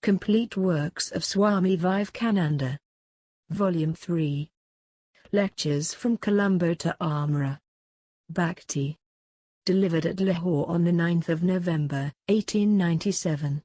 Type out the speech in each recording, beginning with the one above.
Complete Works of Swami Vivekananda. Volume 3. Lectures from Colombo to Almora. Bhakti. Delivered at Lahore on the 9th of November, 1897.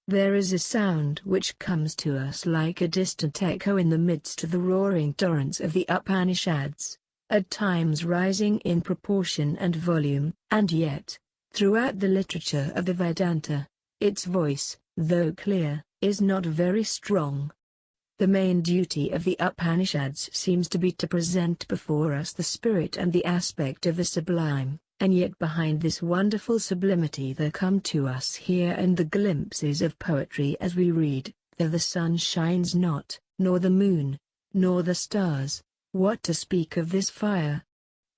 There is a sound which comes to us like a distant echo in the midst of the roaring torrents of the Upanishads, at times rising in proportion and volume, and yet, throughout the literature of the Vedanta, its voice, though clear, is not very strong. The main duty of the Upanishads seems to be to present before us the spirit and the aspect of the sublime, and yet behind this wonderful sublimity there come to us here and the glimpses of poetry as we read, though the sun shines not, nor the moon, nor the stars, what to speak of this fire?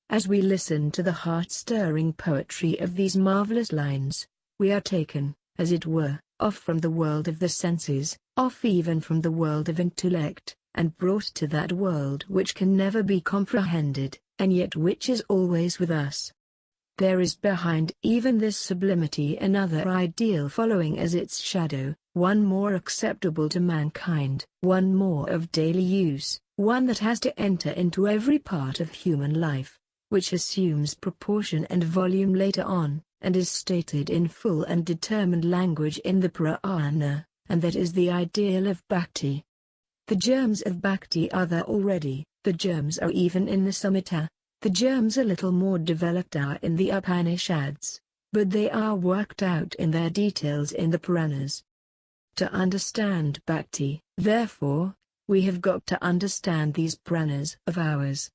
As we listen to the heart-stirring poetry of these marvelous lines, we are taken, as it were, off from the world of the senses, off even from the world of intellect, and brought to that world which can never be comprehended, and yet which is always with us. There is behind even this sublimity another ideal following as its shadow, one more acceptable to mankind, one more of daily use, one that has to enter into every part of human life, which assumes proportion and volume later on, and is stated in full and determined language in the Purâna, and that is the ideal of Bhakti. The germs of Bhakti are there already, the germs are even in the Samhitâ, the germs a little more developed are in the Upanishads, but they are worked out in their details in the Puranas. To understand Bhakti, therefore, we have got to understand these Puranas of ours.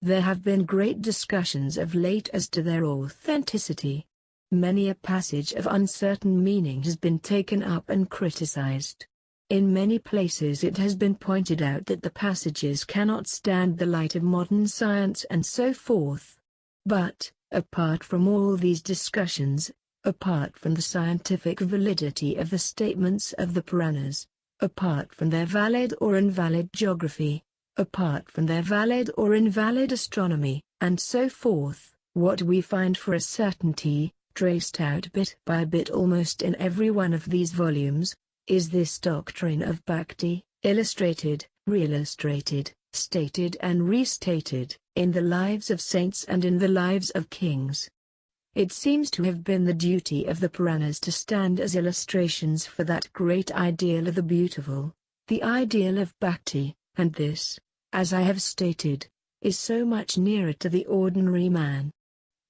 There have been great discussions of late as to their authenticity. Many a passage of uncertain meaning has been taken up and criticized. In many places it has been pointed out that the passages cannot stand the light of modern science and so forth. But, apart from all these discussions, apart from the scientific validity of the statements of the Puranas, apart from their valid or invalid geography, apart from their valid or invalid astronomy, and so forth, what we find for a certainty, traced out bit by bit almost in every one of these volumes, is this doctrine of Bhakti, illustrated, re-illustrated, stated and restated, in the lives of saints and in the lives of kings. It seems to have been the duty of the Puranas to stand as illustrations for that great ideal of the beautiful, the ideal of Bhakti, and this, as I have stated, is so much nearer to the ordinary man.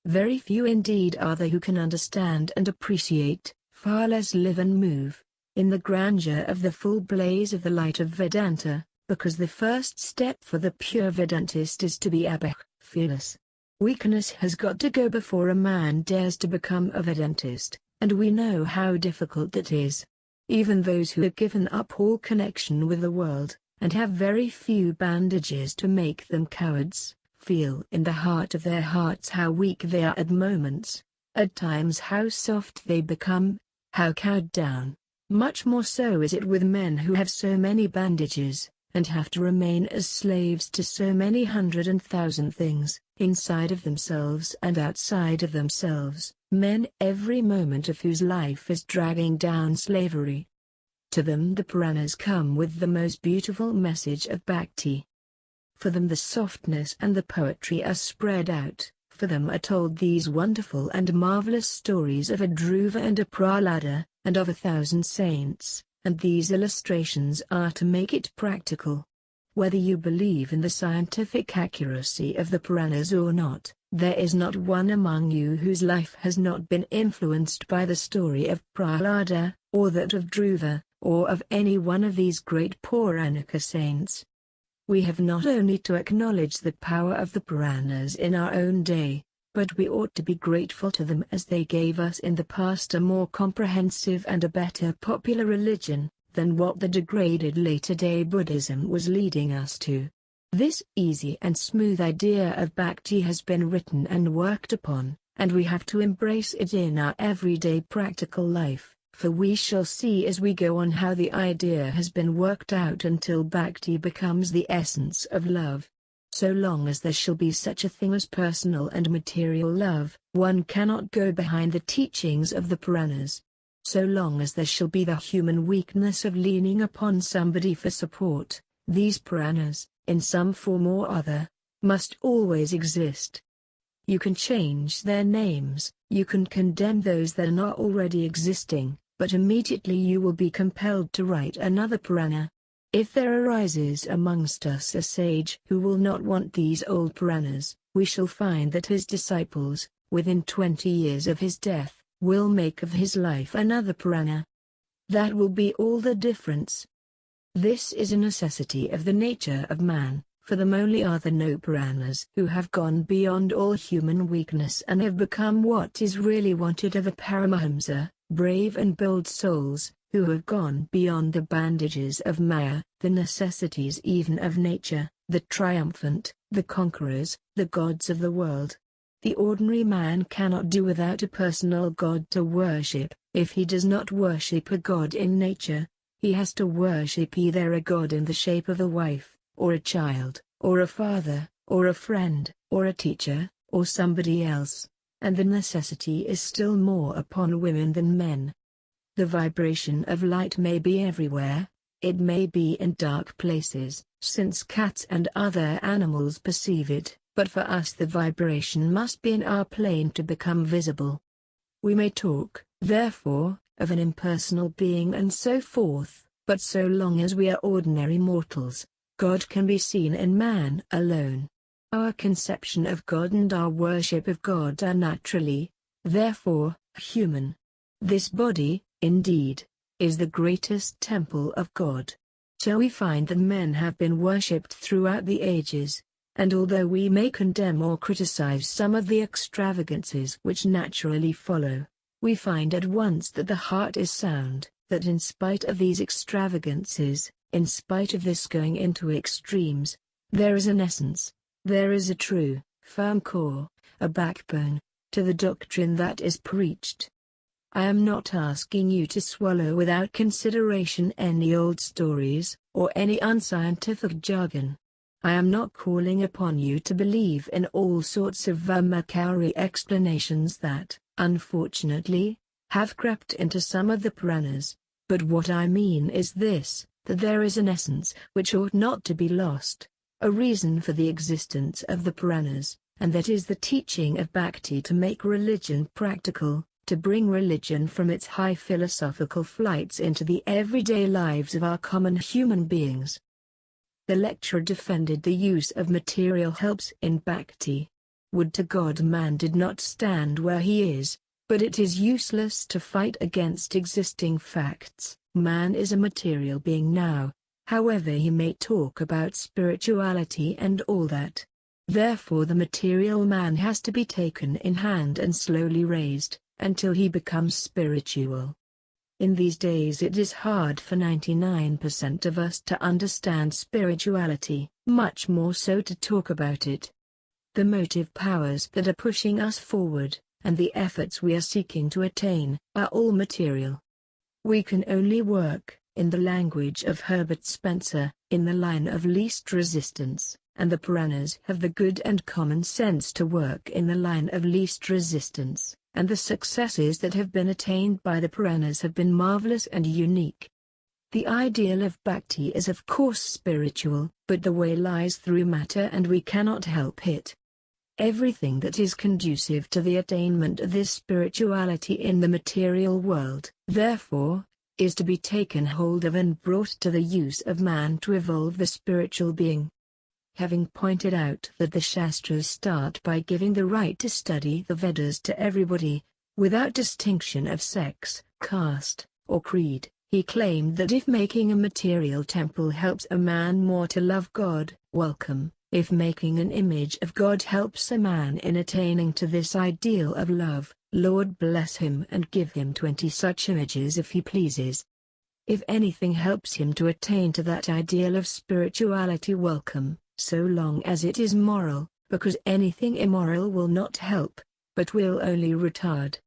Very few indeed are they who can understand and appreciate, far less live and move, in the grandeur of the full blaze of the light of Vedanta, because the first step for the pure Vedantist is to be abhak, fearless. Weakness has got to go before a man dares to become a Vedantist, and we know how difficult that is. Even those who have given up all connection with the world, and have very few bandages to make them cowards, feel in the heart of their hearts how weak they are at moments, at times how soft they become, how cowed down. Much more so is it with men who have so many bandages, and have to remain as slaves to so many 100,000 things, inside of themselves and outside of themselves, men every moment of whose life is dragging down slavery. To them the Puranas come with the most beautiful message of Bhakti. For them the softness and the poetry are spread out, for them are told these wonderful and marvelous stories of a Dhruva and a Prahlada, and of 1,000 saints, and these illustrations are to make it practical. Whether you believe in the scientific accuracy of the Puranas or not, there is not one among you whose life has not been influenced by the story of Prahlada, or that of Dhruva, or of any one of these great Puranic saints. We have not only to acknowledge the power of the Puranas in our own day, but we ought to be grateful to them as they gave us in the past a more comprehensive and a better popular religion, than what the degraded later-day Buddhism was leading us to. This easy and smooth idea of Bhakti has been written and worked upon, and we have to embrace it in our everyday practical life, for we shall see as we go on how the idea has been worked out until Bhakti becomes the essence of love. So long as there shall be such a thing as personal and material love, one cannot go behind the teachings of the Puranas. So long as there shall be the human weakness of leaning upon somebody for support, these Puranas, in some form or other, must always exist. You can change their names, you can condemn those that are not already existing, but immediately you will be compelled to write another Purana. If there arises amongst us a sage who will not want these old Puranas, we shall find that his disciples, within 20 years of his death, will make of his life another Purana. That will be all the difference. This is a necessity of the nature of man, for them only are there no Puranas who have gone beyond all human weakness and have become what is really wanted of a Paramahamsa, brave and bold souls, who have gone beyond the bandages of Maya, the necessities even of nature, the triumphant, the conquerors, the gods of the world. The ordinary man cannot do without a personal god to worship. If he does not worship a god in nature, he has to worship either a god in the shape of a wife, or a child, or a father, or a friend, or a teacher, or somebody else, and the necessity is still more upon women than men. The vibration of light may be everywhere, it may be in dark places, since cats and other animals perceive it, but for us the vibration must be in our plane to become visible. We may talk, therefore, of an impersonal being and so forth, but so long as we are ordinary mortals, God can be seen in man alone. Our conception of God and our worship of God are naturally, therefore, human. This body, indeed, is the greatest temple of God. So we find that men have been worshipped throughout the ages, and although we may condemn or criticize some of the extravagances which naturally follow, we find at once that the heart is sound, that in spite of these extravagances, in spite of this going into extremes, there is an essence, there is a true, firm core, a backbone, to the doctrine that is preached. I am not asking you to swallow without consideration any old stories, or any unscientific jargon. I am not calling upon you to believe in all sorts of Vamakauri explanations that, unfortunately, have crept into some of the Puranas, but what I mean is this, that there is an essence which ought not to be lost, a reason for the existence of the Puranas, and that is the teaching of Bhakti to make religion practical, to bring religion from its high philosophical flights into the everyday lives of our common human beings. The lecturer defended the use of material helps in Bhakti. Would to God man did not stand where he is, but it is useless to fight against existing facts. Man is a material being now, however he may talk about spirituality and all that. Therefore the material man has to be taken in hand and slowly raised, until he becomes spiritual. In these days it is hard for 99% of us to understand spirituality, much more so to talk about it. The motive powers that are pushing us forward, and the efforts we are seeking to attain, are all material. We can only work, in the language of Herbert Spencer, in the line of least resistance, and the Puranas have the good and common sense to work in the line of least resistance, and the successes that have been attained by the Puranas have been marvelous and unique. The ideal of Bhakti is of course spiritual, but the way lies through matter and we cannot help it. Everything that is conducive to the attainment of this spirituality in the material world, therefore, is to be taken hold of and brought to the use of man to evolve the spiritual being. Having pointed out that the Shastras start by giving the right to study the Vedas to everybody, without distinction of sex, caste, or creed, he claimed that if making a material temple helps a man more to love God, welcome. If making an image of God helps a man in attaining to this ideal of love, Lord bless him and give him 20 such images if he pleases. If anything helps him to attain to that ideal of spirituality, welcome, so long as it is moral, because anything immoral will not help, but will only retard.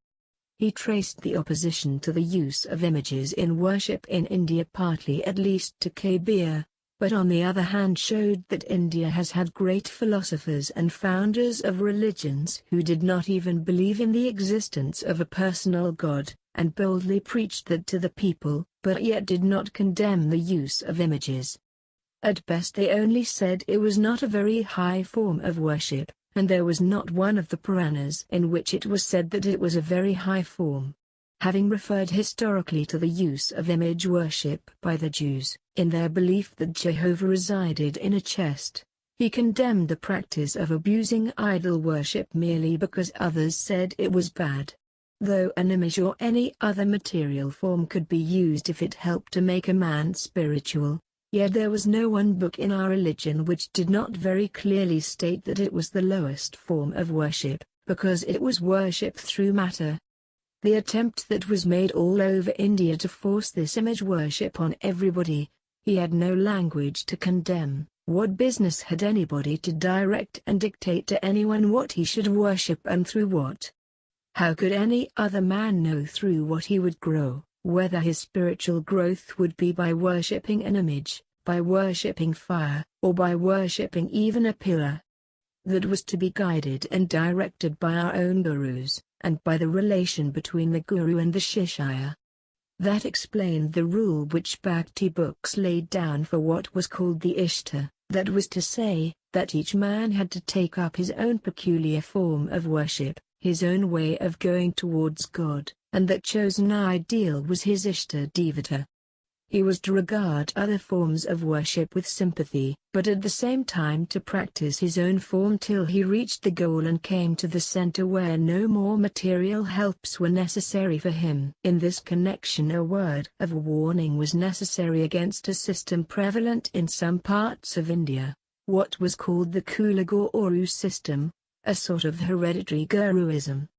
He traced the opposition to the use of images in worship in India partly at least to Kabir, but on the other hand showed that India has had great philosophers and founders of religions who did not even believe in the existence of a personal God, and boldly preached that to the people, but yet did not condemn the use of images. At best they only said it was not a very high form of worship, and there was not one of the Puranas in which it was said that it was a very high form. Having referred historically to the use of image worship by the Jews, in their belief that Jehovah resided in a chest, he condemned the practice of abusing idol worship merely because others said it was bad. Though an image or any other material form could be used if it helped to make a man spiritual, yet there was no one book in our religion which did not very clearly state that it was the lowest form of worship, because it was worship through matter. The attempt that was made all over India to force this image worship on everybody, he had no language to condemn. What business had anybody to direct and dictate to anyone what he should worship and through what? How could any other man know through what he would grow, whether his spiritual growth would be by worshipping an image, by worshipping fire, or by worshipping even a pillar? That was to be guided and directed by our own gurus, and by the relation between the guru and the shishya. That explained the rule which Bhakti books laid down for what was called the Ishta, that was to say, that each man had to take up his own peculiar form of worship, his own way of going towards God, and that chosen ideal was his Ishta Devata. He was to regard other forms of worship with sympathy, but at the same time to practice his own form till he reached the goal and came to the center where no more material helps were necessary for him. In this connection a word of warning was necessary against a system prevalent in some parts of India, what was called the Kula Guru system, a sort of hereditary guruism.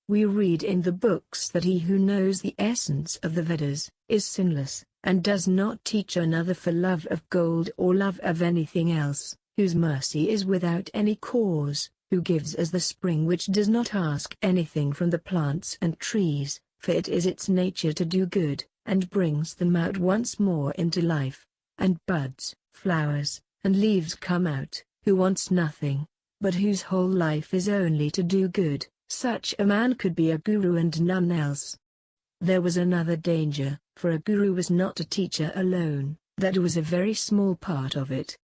We read in the books that he who knows the essence of the Vedas, is sinless, and does not teach another for love of gold or love of anything else, whose mercy is without any cause, who gives as the spring which does not ask anything from the plants and trees, for it is its nature to do good, and brings them out once more into life, and buds, flowers, and leaves come out, who wants nothing, but whose whole life is only to do good. Such a man could be a guru and none else. There was another danger, for a guru was not a teacher alone, that was a very small part of it.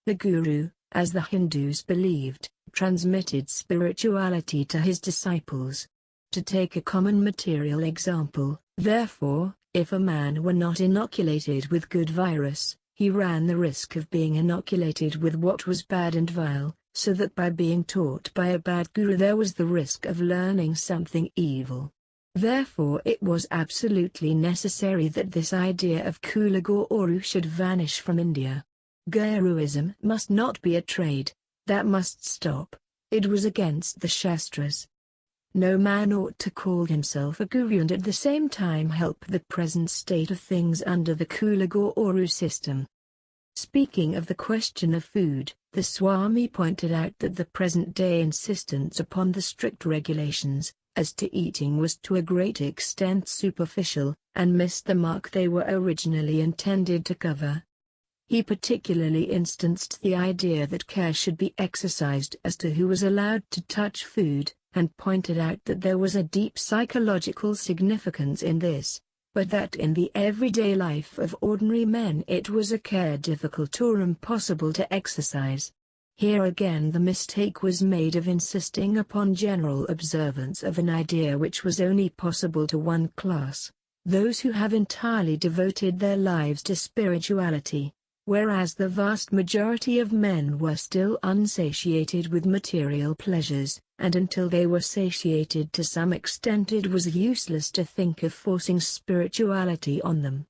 The guru, as the Hindus believed, transmitted spirituality to his disciples. To take a common material example, therefore, if a man were not inoculated with good virus, he ran the risk of being inoculated with what was bad and vile, so that by being taught by a bad guru there was the risk of learning something evil. Therefore it was absolutely necessary that this idea of Kula Guru should vanish from India. Guruism must not be a trade, that must stop. It was against the Shastras. No man ought to call himself a guru and at the same time help the present state of things under the Kula Guru system. Speaking of the question of food, the Swami pointed out that the present-day insistence upon the strict regulations as to eating was to a great extent superficial, and missed the mark they were originally intended to cover. He particularly instanced the idea that care should be exercised as to who was allowed to touch food, and pointed out that there was a deep psychological significance in this, but that in the everyday life of ordinary men it was a care difficult or impossible to exercise. Here again the mistake was made of insisting upon general observance of an idea which was only possible to one class, those who have entirely devoted their lives to spirituality, whereas the vast majority of men were still unsatiated with material pleasures, and until they were satiated to some extent it was useless to think of forcing spirituality on them.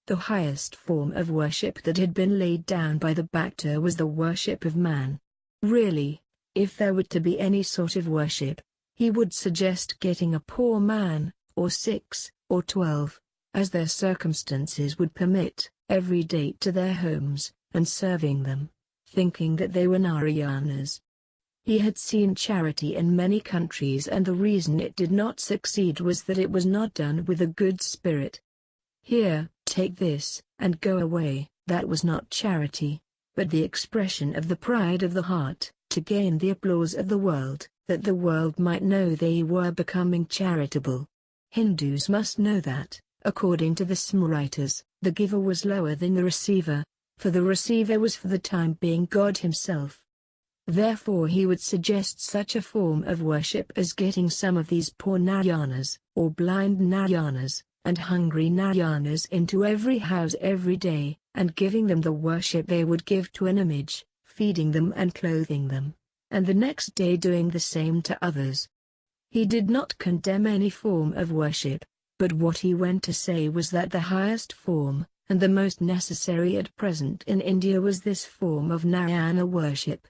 The highest form of worship that had been laid down by the Bhakta was the worship of man. Really, if there were to be any sort of worship, he would suggest getting a poor man, or 6, or 12, as their circumstances would permit, every day to their homes, and serving them, thinking that they were Narayanas. He had seen charity in many countries and the reason it did not succeed was that it was not done with a good spirit. Here, take this, and go away, That was not charity, but the expression of the pride of the heart, to gain the applause of the world, that the world might know they were becoming charitable. Hindus must know that, according to the Smritis, the giver was lower than the receiver, for the receiver was for the time being God himself. Therefore he would suggest such a form of worship as getting some of these poor Narayanas, or blind Narayanas, and hungry Narayanas into every house every day, and giving them the worship they would give to an image, feeding them and clothing them, and the next day doing the same to others. He did not condemn any form of worship, but what he went to say was that the highest form, and the most necessary at present in India, was this form of Narayana worship.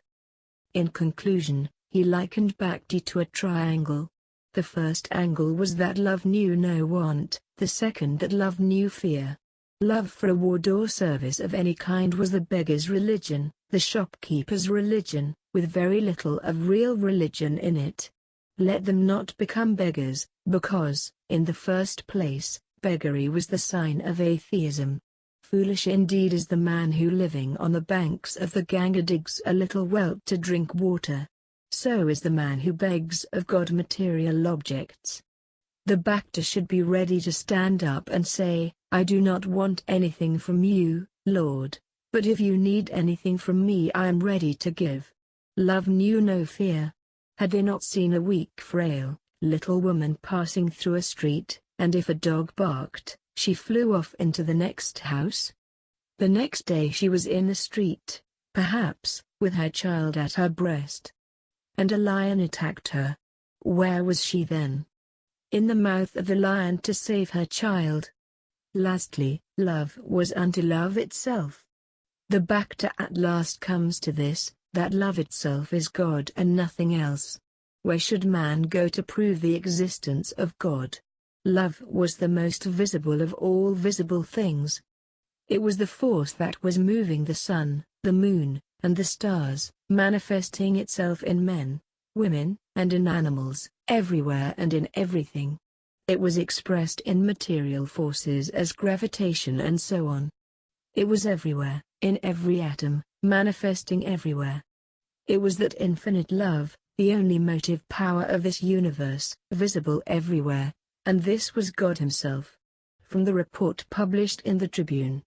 In conclusion, he likened Bhakti to a triangle. The first angle was that love knew no want, the second that love knew fear. Love for reward or service of any kind was the beggar's religion, the shopkeeper's religion, with very little of real religion in it. Let them not become beggars, because, in the first place, beggary was the sign of atheism. Foolish indeed is the man who, living on the banks of the Ganga, digs a little well to drink water. So is the man who begs of God material objects. The Bhakta should be ready to stand up and say, I do not want anything from you, Lord, but if you need anything from me I am ready to give. Love knew no fear. Had they not seen a weak, frail, little woman passing through a street, and if a dog barked, she flew off into the next house? The next day she was in the street, perhaps, with her child at her breast. And a lion attacked her. Where was she then? In the mouth of the lion to save her child. Lastly, love was unto love itself. The Bhakta at last comes to this, that love itself is God and nothing else. Where should man go to prove the existence of God? Love was the most visible of all visible things. It was the force that was moving the sun, the moon, and the stars, manifesting itself in men, women, and in animals, everywhere and in everything. It was expressed in material forces as gravitation and so on. It was everywhere, in every atom, manifesting everywhere. It was that infinite love, the only motive power of this universe, visible everywhere, and this was God himself. From the report published in the Tribune,